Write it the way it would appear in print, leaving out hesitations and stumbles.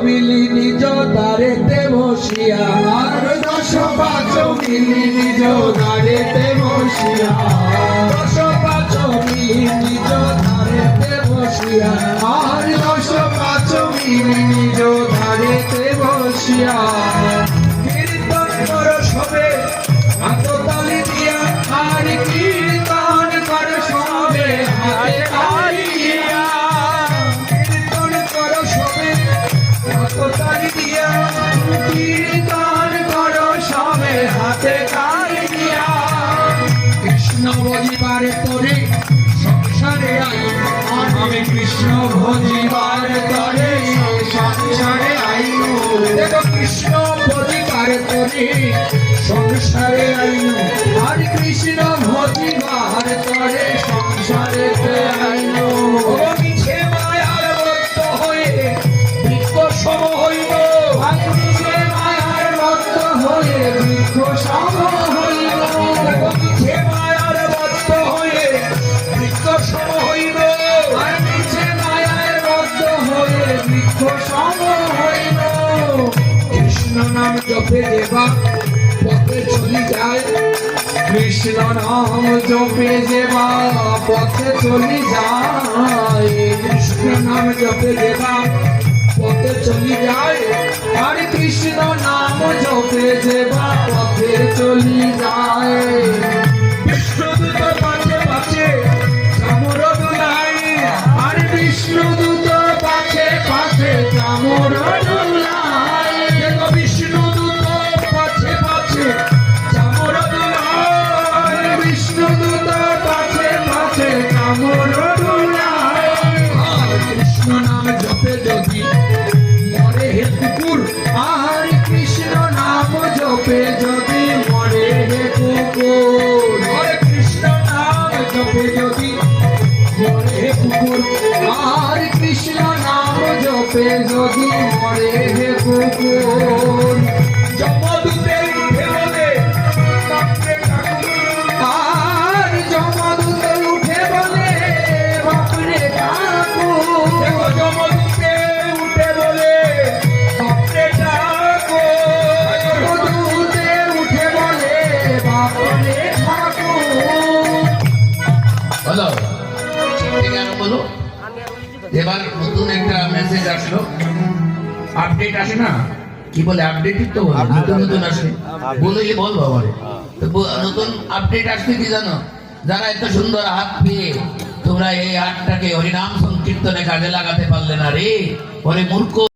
মিলি নিজ দ্বারেতে বসিয়া, আর 10 মিলি নিজ দ্বারেতে বসিয়া, 10 মিলি নিজ দ্বারেতে বসিয়া, আর 10 মিলি নিজ দ্বারেতে বসিয়া। কীর্তন কর সবে হাততালি দিয়া, আর কীর্তন কর সবে হাতে তালি দিয়া, কীর্তন কর সবে হাততালি দিয়া, কীর্তন কর সবে হাতে তালি দিয়া। কৃষ্ণ ভজিবার তরে সংসারে আই, আমি কৃষ্ণ ভজিবার তরে সংসারে আইনু। দেখো কৃষ্ণ ভজিবার তরে সংসারে আইনু, আর কৃষ্ণ ভজিবার তরে সংসারে আইনু। মিছে মায়ার বদ্ধ হয়ে বৃক্ষ সম হইব, আর মিছে মায়ার বদ্ধ হয়ে বৃক্ষ সম হইব। দেখো মিছে মায়ার বদ্ধ হয়ে বৃক্ষ সম হইব, আর মিছে মায়ার বদ্ধ হয়ে বৃক্ষ সম হইব। কৃষ্ণ নাম জপে দেবা পথে চলি যায়, কৃষ্ণ নাম জপে দেবা পথে চলি যায়, কৃষ্ণ নাম জপে দেবা পথে চলি যায়, আর কৃষ্ণ নাম জপে দেবা পথে চলি যায়। বিষ্ণুদূত পাছে পাছে চামর দুলাই, আর বিষ্ণুদূত পাছে পাছে চামর দুলাই। দেখো বিষ্ণুদূত পাছে পাছে চামর দুলাই, বিষ্ণুদূত পাছে পাছে চামর দুলাই। কৃষ্ণ নাম জপে যদি মরে হে কুকুর, আর কৃষ্ণ নাম জপে যদি মরে হে কুকুর। হরে কৃষ্ণ নাম জপে যদি মরে হে কুকুর, আর কৃষ্ণ নাম জপে যদি মরে হে কুকুর। যমদূতে উঠে বলে বাপরে ঠাকুর, আর যমদূতে উঠে বলে বাপরে ঠাকুর। দেখো যমদূতে উঠে বলে বাপরে ঠাকুর, যমদূতে উঠে বলে বাপরে ঠাকুর। বলো ঠিক আছে, বলো। এবার নতুন একটা মেসেজ আসলো, আপডেট আসে না, কি বলে আপডেট তো নতুন নতুন আসে, বলে বলবো আমারে। নতুন আপডেট আসলে কি জানো, যারা এত সুন্দর হাত পেয়ে তোমরা এই হাতটাকে হরিনাম সংকীর্তনে কাজে লাগাতে পারলে না রে, ওরে মূর্খ।